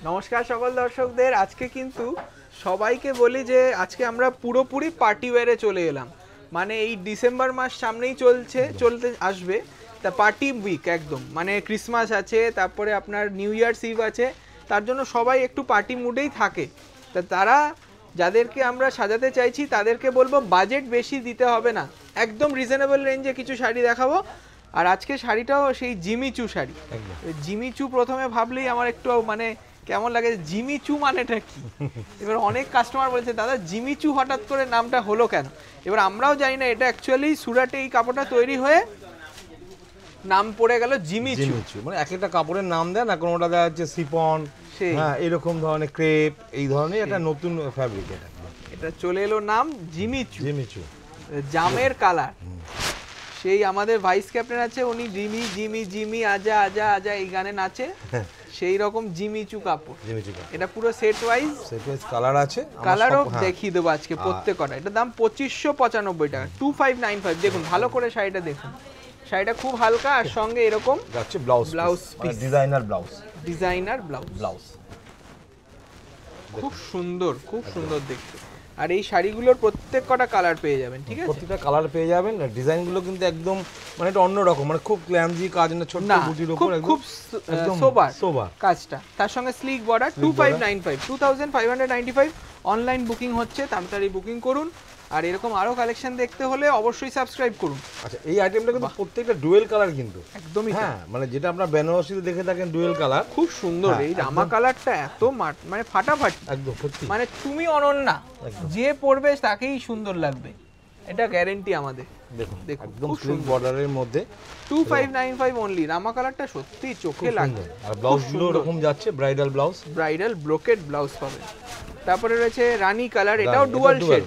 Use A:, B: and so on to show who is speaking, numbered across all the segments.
A: নমস্কার সকল দর্শকদের। আজকে কিন্তু সবাইকে বলি যে আজকে আমরা পুরোপুরি পার্টি ওয়্যারে চলে এলাম। মানে এই ডিসেম্বর মাস সামনেই চলতে আসবে, তা পার্টি উইক একদম। মানে ক্রিসমাস আছে, তারপরে আপনার নিউ ইয়ার্স ইভ আছে, তার জন্য সবাই একটু পার্টি মুডেই থাকে। তা তারা যাদেরকে আমরা সাজাতে চাইছি তাদেরকে বলবো বাজেট বেশি দিতে হবে না, একদম রিজনেবল রেঞ্জে কিছু শাড়ি দেখাবো। আর আজকে শাড়িটাও সেই জিমিচু শাড়ি। জিমিচু প্রথমে ভাবলেই আমার একটু মানে কেমন লাগে, জিমিচু মানেটা কি? এবার অনেক কাস্টমার বলছে দাদা জিমিচু হঠাৎ করে নামটা হলো কেন? এবার আমরাও জানি না, এটা অ্যাকচুয়ালি সুরাটে এই কাপড়টা তৈরি হয়ে নাম পড়ে গেল জিমিচু।
B: মানে এক একটা কাপড়ের নাম দেয় না, কোনোটা দেওয়া হচ্ছে সিফন, হ্যাঁ এরকম ধরনের ক্রেপ, এই ধরনের একটা নতুন ফ্যাব্রিক।
A: এটা চলে এলো নাম জিমিচু।
B: জিমিচু
A: জামের কালার। সেই আমাদের ভাইস ক্যাপ্টেন আছে, উনি জিমি জিমি জিমি আজা আজা আজা এই গানে নাচে, সেই রকম জিমিচু কাপড়। এটা পুরো সেট ওয়াইজ
B: কালার আছে,
A: কালারও দেখিয়ে দেবো আজকে প্রত্যেকটা। এটা দাম 2595 টাকা, 2595। দেখুন ভালো করে শাড়িটা দেখুন, শাড়িটা খুব হালকা, আর সঙ্গে এরকম
B: যাচ্ছে ব্লাউজ পিস, ডিজাইনার ব্লাউজ।
A: খুব সুন্দর, খুব সুন্দর দেখতে। আর এই শাড়িগুলোর প্রত্যেক কটা কালার পেয়ে যাবেন, ঠিক আছে?
B: প্রত্যেকটা কালার পেয়ে যাবেন। ডিজাইনগুলো কিন্তু একদম মানে একটা অন্যরকম, মানে খুব ক্ল্যামজি কাজ না, ছোট বুটির উপর
A: খুব সোবার কাজটা, তার সঙ্গে স্লিক বর্ডার। 2595, 2595 অনলাইন বুকিং হচ্ছে, তাড়াতাড়ি বুকিং করুন। আর এরকম আরো কালেকশন দেখতে হলে অবশ্যই সাবস্ক্রাইব করুন।
B: আচ্ছা, এই আইটেমটা কিন্তু প্রত্যেকটা ডুয়েল কালার কিন্তু,
A: একদমই
B: হ্যাঁ, মানে যেটা আপনারা বেনারসিতে দেখে থাকেন ডুয়েল কালার,
A: খুব সুন্দর। এই রামা কালারটা এত মানে ফাটাফাটি,
B: একদম সত্যি,
A: মানে তুমি অনন্যা, যে পরবে তাকেই সুন্দর লাগবে, এটা গ্যারান্টি আমাদের। দেখুন
B: একদম স্লিক বর্ডারের মধ্যে
A: 2595 অনলি। রামা কালারটা সত্যি চোখে লাগে।
B: আর ব্লাউজগুলো এরকম যাচ্ছে ব্রাইডাল
A: ব্রোকেড ব্লাউজ পাবেন। তারপরে রয়েছে রানী কালার, এটাও ডুয়াল শেড।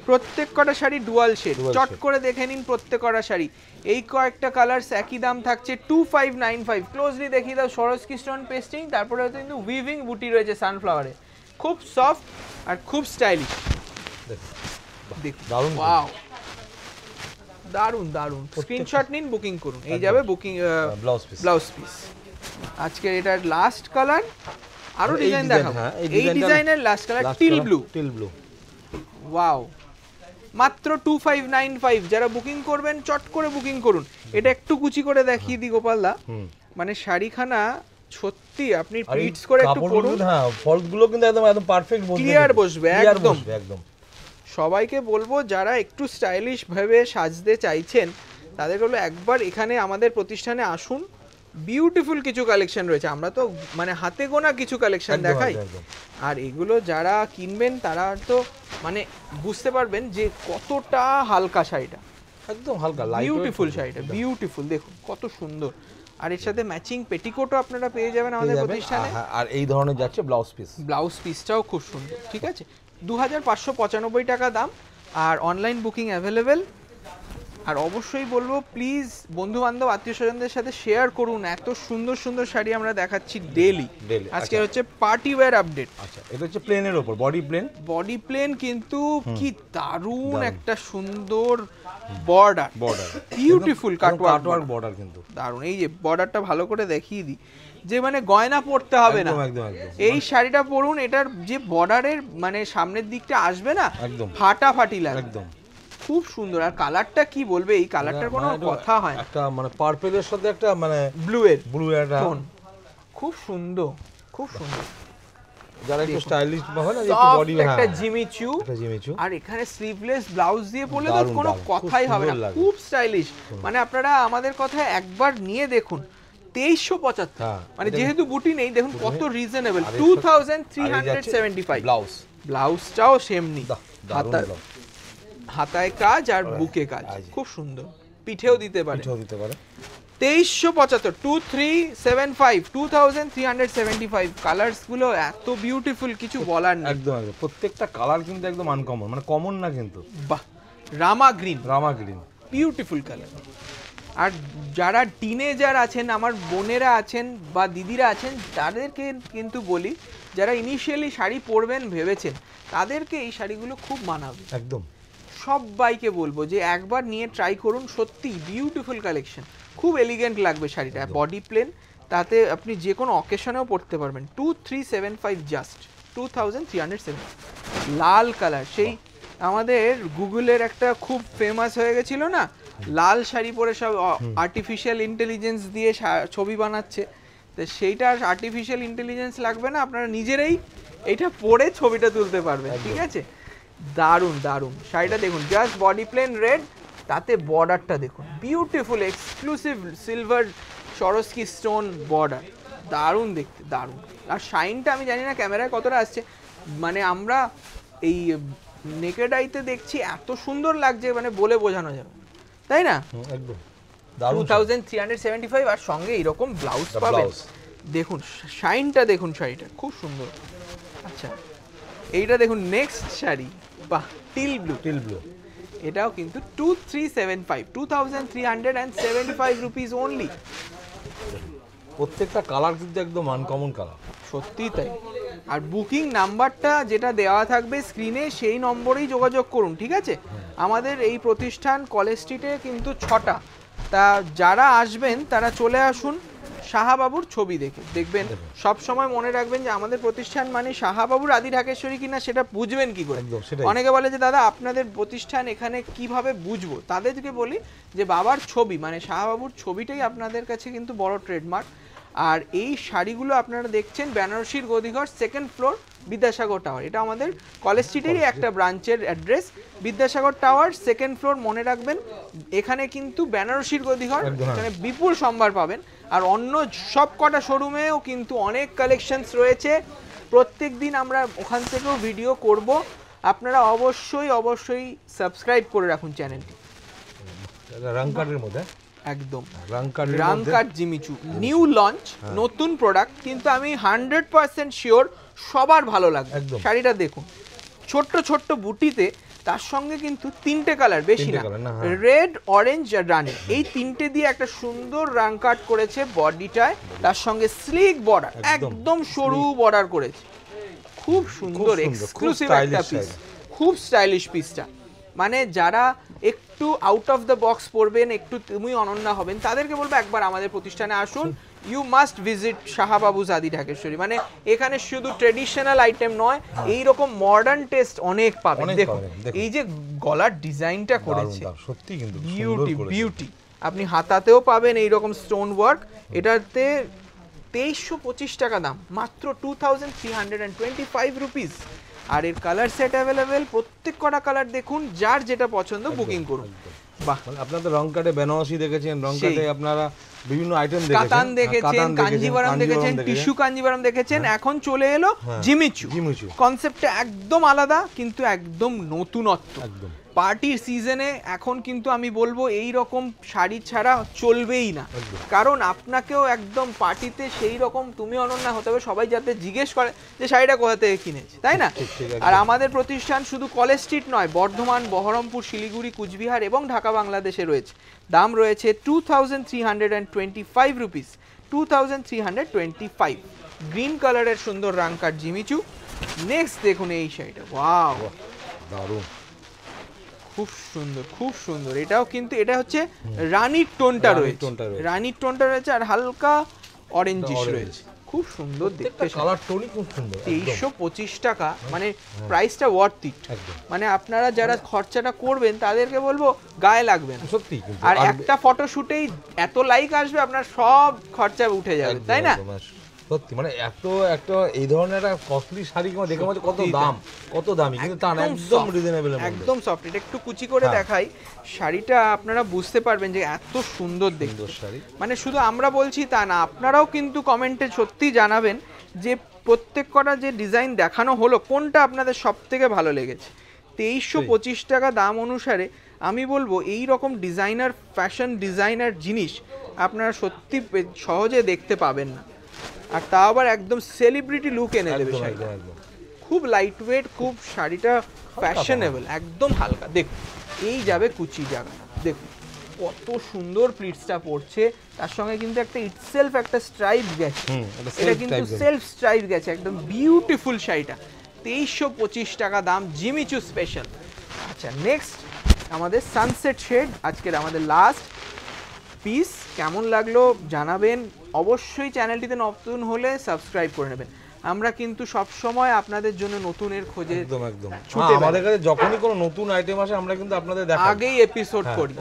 A: প্রত্যেক কটা শাড়ি ডুয়াল শেড, চট করে দেখে নিন প্রত্যেক কটা শাড়ি। এই কয়েকটা কালারস একই দাম থাকছে 2595। ক্লোজলি দেখিয়ে দাও, সরস্কি স্টোন পেস্টিং, তারপরে হয়তো কিন্তু উইভিং বুটি রয়েছে সানফ্লাওয়ারে, খুব সফট আর খুব স্টাইলিশ।
B: দারুণ,
A: ওয়াও, দারুণ দারুণ। স্ক্রিনশট নিন, বুকিং করুন, এই যাবে বুকিং ব্লাউজ পিস। আজকে এটার লাস্ট কালার, আরো ডিজাইন দেখাবো। এই ডিজাইনের last colour teal blue. Wow, মাত্র 2595। যারা বুকিং করবেন চট করে বুকিং করুন। এটা একটু কুচি করে দেখিয়ে দিই গোপালদা, মানে শাড়িখানা সত্যি আপনি প্লিটস করে একটু পরুন,
B: হ্যাঁ ফলগুলো কিন্তু একদম পারফেক্ট বসবে,
A: ক্লিয়ার বসবে একদম। সবাইকে বলবো যারা একটু স্টাইলিশ ভাবে সাজতে চাইছেন তাদের হলো একবার এখানে আমাদের প্রতিষ্ঠানে আসুন। বিউটিফুল কিছু কালেকশন রয়েছে, আমরা তো মানে হাতে গোনা কিছু কালেকশন দেখাই। আর এগুলো যারা কিনবেন তারা তো মানে বুঝতে পারবেন যে কতটা হালকা শাড়িটা,
B: একদম হালকা
A: বিউটিফুল শাড়িটা, বিউটিফুল। দেখুন কত সুন্দর। আর এর সাথে ম্যাচিং পেটিকোটও আপনারা পেয়ে যাবেন আমাদের প্রতিষ্ঠানে।
B: আর এই ধরনের যাচ্ছে ব্লাউজ
A: পিসটাও খুব সুন্দর, ঠিক আছে? 2595 টাকা দাম, আর অনলাইন বুকিং অ্যাভেলেবেল। আর অবশ্যই বলবো প্লিজ বন্ধু বান্ধব আত্মীয় স্বজনদের সাথে শেয়ার করুন, এত সুন্দর সুন্দর শাড়ি আমরা দেখাচ্ছি ডেইলি। আজকে হচ্ছে পার্টি ওয়্যার আপডেট।
B: আচ্ছা, এটা হচ্ছে প্লেনের উপর বডি প্লেন,
A: কিন্তু কি দারুণ একটা সুন্দর বর্ডার, বিউটিফুল কাটওয়ার্ক বর্ডার, কিন্তু দারুণ। এই যে বর্ডারটা ভালো করে দেখিয়ে দিই, যে মানে গয়না পরতে হবে না, এই শাড়িটা পরুন, এটার যে বর্ডারের মানে সামনের দিকটা আসবে না, ফাটাফাটি লাগে, একদম খুব সুন্দর। আর কালারটা কি বলবে, এই কালারটার কোনো কথা হয়,
B: একটা মানে পার্পলের সাথে একটা মানে ব্লু এর টোন,
A: খুব সুন্দর, খুব সুন্দর।
B: যারা একটু স্টাইলিশ হয় না, একটু বডি,
A: একটা জিমিচু, আর এখানে স্লিভলেস ব্লাউজ দিয়ে পরলে তো কোনো কথাই হবে না, খুব স্টাইলিশ। মানে আপনারা আমাদের কথা একবার নিয়ে দেখুন। 2375, মানে যেহেতু বুটি নেই, দেখুন কত রিজনেবল। 2375 ব্লাউজটাও সেমনি, হাতায় কাজ আর বুকে কাজ, খুব সুন্দর। পিঠেও দিতে পারে। 2375, 2375 কালার্স গুলো এত বিউটিফুল, কিছু বলার নেই।
B: একদম প্রত্যেকটা কালার কিন্তু একদম আনকমন, মানে কমন না কিন্তু।
A: বাহ, রামা গ্রিন,
B: বিউটিফুল
A: কালার। আর যারা টিনেজার আছেন, আমার বোনেরা আছেন বা দিদিরা আছেন, তাদেরকে কিন্তু বলি, যারা ইনিশিয়ালি শাড়ি পরবেন ভেবেছেন, তাদেরকে এই শাড়িগুলো খুব মানাবে একদম। সবাইকে বলবো যে একবার নিয়ে ট্রাই করুন, সত্যি বিউটিফুল কালেকশন, খুব এলিগেন্ট লাগবে শাড়িটা। বডি প্লেন, তাতে আপনি যে কোনো অকেশনেও পরতে পারবেন। 2375 জাস্ট 2307। লাল কালার, সেই আমাদের গুগলের একটা খুব ফেমাস হয়ে গেছিল না, লাল শাড়ি পরে সব আর্টিফিশিয়াল ইন্টেলিজেন্স দিয়ে ছবি বানাচ্ছে, তো সেইটা আর্টিফিশিয়াল ইন্টেলিজেন্স লাগবে না, আপনারা নিজেরাই এটা পরে ছবিটা তুলতে পারবেন। ঠিক আছে, দারুণ দারুণ শাড়িটা দেখুন, জাস্ট বডি প্লেন রেড, তাতে বর্ডারটা দেখুন, beautiful exclusive silver Swarovski stone border, দারুণ দেখতে, দারুণ। আর শাইনটা আমি জানি না ক্যামেরায় কতটা আসছে, মানে আমরা এই নেকেড আইতে দেখছি এত সুন্দর লাগছে, মানে বলে বোঝানো যাবে, তাই না?
B: একদম
A: 2375, আর সঙ্গে এরকম ব্লাউজ পাবেন। দেখুন শাইনটা দেখুন, শাড়িটা খুব সুন্দর। আচ্ছা এইটা দেখুন নেক্সট শাড়ি, বাহ, টিল ব্লু, এটাও কিন্তু 2375 রুপিস অনলি।
B: প্রত্যেকটা কালার কিন্তু একদম আনকমন কালার,
A: সত্যি তাই। আর বুকিং নাম্বারটা যেটা দেওয়া থাকবে স্ক্রিনে, সেই নম্বরেই যোগাযোগ করুন, ঠিক আছে? আমাদের এই প্রতিষ্ঠান কলেজ স্ট্রিটে কিন্তু 6টা, তা যারা আসবেন তারা চলে আসুন শাহাবাবুর ছবি দেখবেন। সব সময় মনে রাখবেন যে আমাদের প্রতিষ্ঠান মানে শাহাবাবুর আদি ঢাকেশ্বরী কিনা সেটা বুঝবেন কি করে। অনেকে বলে যে দাদা আপনাদের প্রতিষ্ঠান এখানে কিভাবে বুঝবো, তাদেরকে বলি যে বাবার ছবি মানে শাহাবাবুর ছবিটাই আপনাদের কাছে কিন্তু বড় ট্রেডমার্ক। আর এই শাড়িগুলো আপনারা দেখছেন বেনারসির গদিঘর, 2nd ফ্লোর, বিদ্যাসাগর টাওয়ার। এটা আমাদের কলেজ স্ট্রিটেরই একটা ব্রাঞ্চের address, Vidyasagar tower 2nd floor, মনে রাখবেন। এখানে কিন্তু বেনারসির গদিঘর, এখানে বিপুল সম্ভার পাবেন। আর অন্য সব কটা শোরুমেও কিন্তু অনেক কালেকশনস রয়েছে, প্রত্যেক দিন আমরা ওখান থেকেও ভিডিও করব। আপনারা অবশ্যই সাবস্ক্রাইব করে রাখুন চ্যানেলটি।
B: রাংকাটের মধ্যে
A: একদম
B: রাংকাট
A: জিমিচু নিউ লঞ্চ, নতুন প্রোডাক্ট, কিন্তু আমি 100% শিওর সবার ভালো লাগবে। শাড়িটা দেখুন, ছোট্ট ছোট্ট বুটিতে, তার সঙ্গে কিন্তু 3টে কালার, বেশি না, রেড, অরেঞ্জ আর রানি, এই 3টে দিয়ে একটা সুন্দর রাংকাট করেছে বডিটায়, তার সঙ্গে স্লিক বর্ডার, একদম সরু বর্ডার করেছে, খুব সুন্দর এক্সক্লুসিভ একটা পিস, খুব স্টাইলিশ পিসটা। মানে যারা একটু আউট অফ দ্য বক্স পড়বেন, একটু তুমি অনন্যা হবেন, তাদেরকে বলবো একবার আমাদের প্রতিষ্ঠানে আসুন, ইউ মাস্ট ভিজিট শাহাবাবুজ আদি ঢাকেশ্বরী। মানে এখানে শুধু ট্রেডিশনাল আইটেম নয়, এইরকম মডার্ন টেস্ট অনেক পাবেন। দেখুন এই যে গলার ডিজাইনটা করেছে,
B: সত্যি কিন্তু
A: বিউটি। আপনি হাতাতেও পাবেন এইরকম স্টোন ওয়ার্ক, এটাতে 2325 টাকা দাম, মাত্র 2325 রুপিস। আর এর কালার সেট অ্যাভেলেবেল, প্রত্যেক কটা কালার দেখুন, যার যেটা পছন্দ বুকিং করুন। বাহ,
B: আপনাদের রংকাটে বেনারসি দেখেছেন, রংকাটে আপনারা বিভিন্ন আইটেম দেখেছেন,
A: কাতান দেখেছেন, কাঞ্জিভারাম দেখেছেন, টিস্যু কাঞ্জিভারাম দেখেছেন, এখন চলে এলো জিমিচু। কনসেপ্টটা একদম আলাদা, কিন্তু একদম নতুনত্ব। পার্টির সিজনে এখন কিন্তু আমি বলবো এই রকম শাড়ি ছাড়া চলবেই না, কারণ আপনাকেও একদম পার্টিতে সেই রকম তুমি অনন্যা হতে হবে, সবাই যাতে জিজ্ঞেস করে যে শাড়িটা কোথা থেকে কিনেছে, তাই না? আর আমাদের প্রতিষ্ঠান শুধু কলেজ স্ট্রিট নয়, বর্ধমান, বহরমপুর, শিলিগুড়ি, কুচবিহার এবং ঢাকা বাংলাদেশে রয়েছে। দাম রয়েছে 2325 রুপিস, 2325। গ্রিন কালারের সুন্দর রাংকাট জিমিচু। নেক্সট দেখুন এই শাড়িটা, ওয়াও,
B: দারুণ,
A: খুব সুন্দর, খুব সুন্দর। এটাও কিন্তু এটা হচ্ছে রানীর টোনটা রয়েছে, রানীর টোনটা রয়েছে, আর হালকা অরেঞ্জিশ রয়েছে, খুব সুন্দর দেখতে।
B: কালার টোনই খুব সুন্দর।
A: 2325 টাকা, মানে প্রাইসটা ওয়ার্থ ইট। মানে আপনারা যারা খরচাটা করবেন তাদেরকে বলবো গায়ে লাগবে না,
B: সত্যি।
A: আর একটা ফটোশুটেই এত লাইক আসবে, আপনার সব খরচা উঠে যাবে, তাই না?
B: সত্যি, মানে এত একটা এই ধরনের একটা কস্টলি শাড়ি দেখে মনে কত দামি, কিন্তু তা না, একদম রিজনেবল,
A: একদম সফট। এটা একটু কুচি করে দেখাই, শাড়িটা আপনারা বুঝতে পারবেন যে এত সুন্দর দেখতে শাড়ি। মানে শুধু আমরা বলছি তা না, আপনারাও কিন্তু কমেন্টে সত্যি জানাবেন যে প্রত্যেক কটা যে ডিজাইন দেখানো হলো কোনটা আপনাদের সব থেকে ভালো লেগেছে। 2325 টাকা দাম অনুসারে আমি বলবো এই রকম ডিজাইনার, ফ্যাশন ডিজাইনার জিনিস আপনারা সত্যি সহজে দেখতে পাবেন না, আর তা আবার একদম সেলিব্রিটি লুক এনে দেবে শাড়িটা। খুব লাইট ওয়েট, খুব শাড়িটা ফ্যাশনেবল, একদম হালকা। দেখুন এই যাবে কুচি জায়গা, দেখুন কত সুন্দর প্লিটসটা পড়ছে, তার সঙ্গে কিন্তু একটা ইটসেলফ একটা স্ট্রাইপ গেছে, এটা কিন্তু সেলফ স্ট্রাইপ গেছে, একদম বিউটিফুল শাড়িটা। 2325 টাকা দাম, জিমিচু স্পেশাল। আচ্ছা নেক্সট আমাদের সানসেট শেড, আজকের আমাদের লাস্ট পিস। কেমন লাগলো জানাবেন, অবশ্যই চ্যানেলটিতে নতুন হলে সাবস্ক্রাইব করে নেবেন। আমরা কিন্তু সব সময় আপনাদের জন্য নতুনের খোঁজে
B: একদম আমাদের কাছে যখনই কোনো নতুন আইটেম আসে আমরা কিন্তু আপনাদের দেখাই,
A: আগেই এপিসোড করি।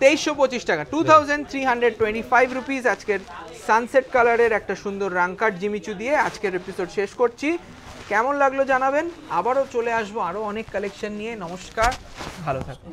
B: 2325
A: টাকা 2325 রুপিস আজকের সানসেট কালারের একটা সুন্দর রাংকাট জিমিচু দিয়ে আজকের এপিসোড শেষ করছি। কেমন লাগলো জানাবেন, আবারও চলে আসবো আরো অনেক কালেকশন নিয়ে। নমস্কার, ভালো থাকুন।